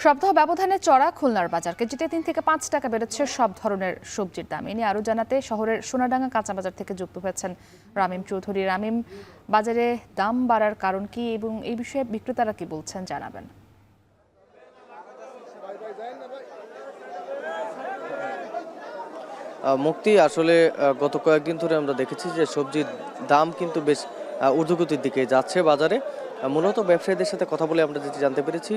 সপ্তাহ ব্যবধানে চড়া খুলনার বাজার। কেজিতে ৩ থেকে ৫ টাকা বেড়েছে সব ধরনের সবজির দাম। এ নিয়ে আরও জানাতে শহরের সোনাডাঙ্গা কাঁচা বাজার থেকে যুক্ত হয়েছেন রামিম চৌধুরী। রামিম, বাজারে দাম বাড়ার কারণ কি এবং এই বিষয়ে বিক্রেতারা কি বলছেন জানাবেন। মুক্তি আসলে গত কয়েকদিন ধরে আমরা দেখেছি যে সবজির দাম কিন্তু বেশ ঊর্ধ্বগতির দিকে যাচ্ছে বাজারে। মূলত ব্যবসায়ীদের সাথে কথা বলে আমরা যেটি জানতে পেরেছি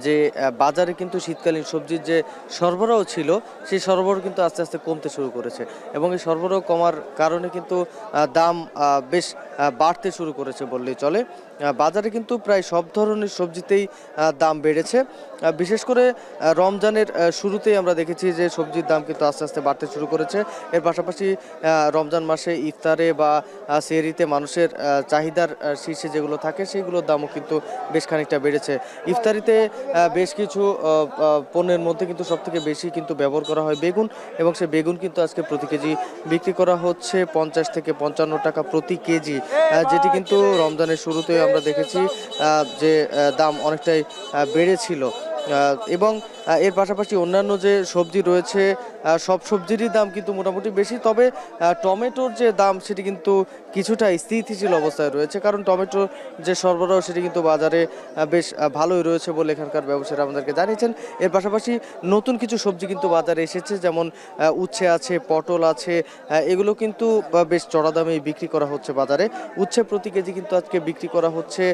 যে বাজারে কিন্তু শীতকালীন সবজির যে সরবরাহ ছিল সেই সরবরাহ কিন্তু আস্তে আস্তে কমতে শুরু করেছে এবং এই সরবরাহ কমার কারণে কিন্তু দাম বেশ বাড়তে শুরু করেছে বললেই চলে। বাজারে কিন্তু প্রায় সব ধরনের সবজিতেই দাম বেড়েছে। বিশেষ করে রমজানের শুরুতেই আমরা দেখেছি যে সবজির দাম কিন্তু আস্তে আস্তে বাড়তে শুরু করেছে। এর পাশাপাশি রমজান মাসে ইফতারে বা সেহরিতে মানুষের চাহিদার শীর্ষে যেগুলো থাকে সেগুলোর দামও কিন্তু বেশ খানিকটা বেড়েছে। ইফতারিতে বেশ কিছু পণ্যের মধ্যে কিন্তু সবথেকে বেশি কিন্তু ব্যবহার করা হয় বেগুন, এবং সেই বেগুন কিন্তু আজকে প্রতি কেজি বিক্রি করা হচ্ছে ৫০ থেকে ৫৫ টাকা প্রতি কেজি, যেটি কিন্তু রমজানের শুরুতে আমরা দেখেছি যে দাম অনেকটাই বেড়েছিল। এবং এর পাশাপাশি অন্যান্য যে সবজি রয়েছে সব সবজিরই দাম কিন্তু মোটামুটি বেশি, তবে টমেটোর যে দাম সেটি কিন্তু কিছুটা স্থিতিশীল অবস্থায় রয়েছে, কারণ টমেটোর যে সরবরাহ সেটি কিন্তু বাজারে বেশ ভালোই রয়েছে বলে এখানকার ব্যবসায়ীরা আমাদেরকে জানিয়েছেন। এর পাশাপাশি নতুন কিছু সবজি কিন্তু বাজারে এসেছে, যেমন উচ্ছে আছে, পটল আছে, এগুলো কিন্তু বেশ চড়া দামে বিক্রি করা হচ্ছে বাজারে। উচ্ছে প্রতি কেজি কিন্তু আজকে বিক্রি করা হচ্ছে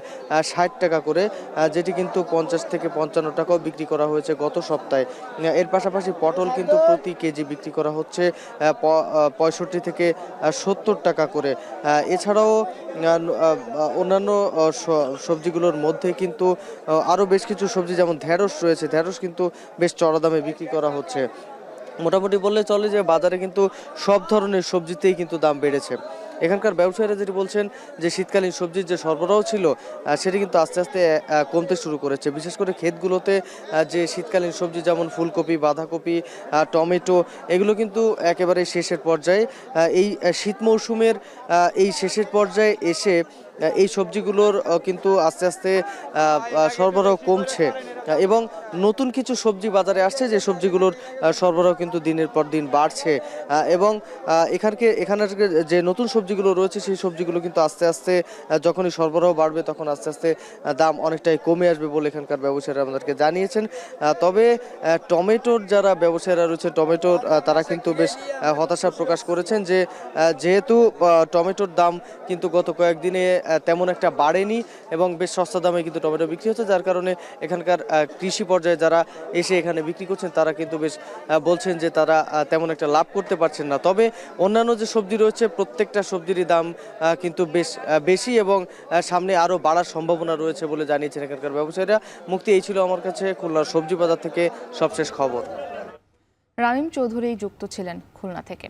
৬০ টাকা করে, যেটি কিন্তু ৫০ থেকে ৫৫ টাকাও বিক্রি করা হয়েছে গত সপ্তাহে। এর পাশাপাশি পটল কিন্তু প্রতি কেজি বিক্রি করা হচ্ছে ৬৫ থেকে ৭০ টাকা করে। এছাড়াও অন্যান্য সবজিগুলোর মধ্যে কিন্তু আরও বেশ কিছু সবজি যেমন ঢেঁড়স রয়েছে, ঢেঁড়স কিন্তু বেশ চড়া দামে বিক্রি করা হচ্ছে। মোটামুটি বললে চলে যে বাজারে কিন্তু সব ধরনের সবজিতেই কিন্তু দাম বেড়েছে। এখানকার ব্যবসায়ীরা যেটি বলছেন যে শীতকালীন সবজির যে সরবরাহ ছিল সেটি কিন্তু আস্তে আস্তে কমতে শুরু করেছে। বিশেষ করে ক্ষেতগুলোতে যে শীতকালীন সবজি যেমন ফুলকপি, বাঁধাকপি, টমেটো, এগুলো কিন্তু একেবারে শেষের পর্যায়ে। এই শীত মৌসুমের এই শেষের পর্যায়ে এসে এই সবজিগুলোর কিন্তু আস্তে আস্তে সরবরাহ কমছে এবং নতুন কিছু সবজি বাজারে আসছে যে সবজিগুলোর সরবরাহ কিন্তু দিনের পর দিন বাড়ছে। এবং এখানের যে নতুন সবজিগুলো রয়েছে সেই সবজিগুলো কিন্তু আস্তে আস্তে যখনই সরবরাহ বাড়বে তখন আস্তে আস্তে দাম অনেকটাই কমে আসবে বলে এখানকার ব্যবসায়ীরা আমাদেরকে জানিয়েছেন। তবে টমেটোর যারা ব্যবসায়ীরা রয়েছে টমেটোর তারা কিন্তু বেশ হতাশা প্রকাশ করেছেন যে যেহেতু টমেটোর দাম কিন্তু গত কয়েকদিনে তেমন একটা বাড়েনি এবং বেশ সস্তা দামে কিন্তু টমেটো বিক্রি হচ্ছে, যার কারণে এখানকার কৃষি পর্যায়ে যারা এসে এখানে বিক্রি করছেন তারা কিন্তু বেশ বলছেন যে তারা তেমন একটা লাভ করতে পারছেন না। তবে অন্যান্য যে সবজি রয়েছে প্রত্যেকটা সবজিরই দাম কিন্তু বেশ বেশি এবং সামনে আরও বাড়ার সম্ভাবনা রয়েছে বলে জানিয়েছেন এখানকার ব্যবসায়ীরা। মুক্তি, এই ছিল আমার কাছে খুলনার সবজি বাজার থেকে সবশেষ খবর। রামিম চৌধুরী যুক্ত ছিলেন খুলনা থেকে।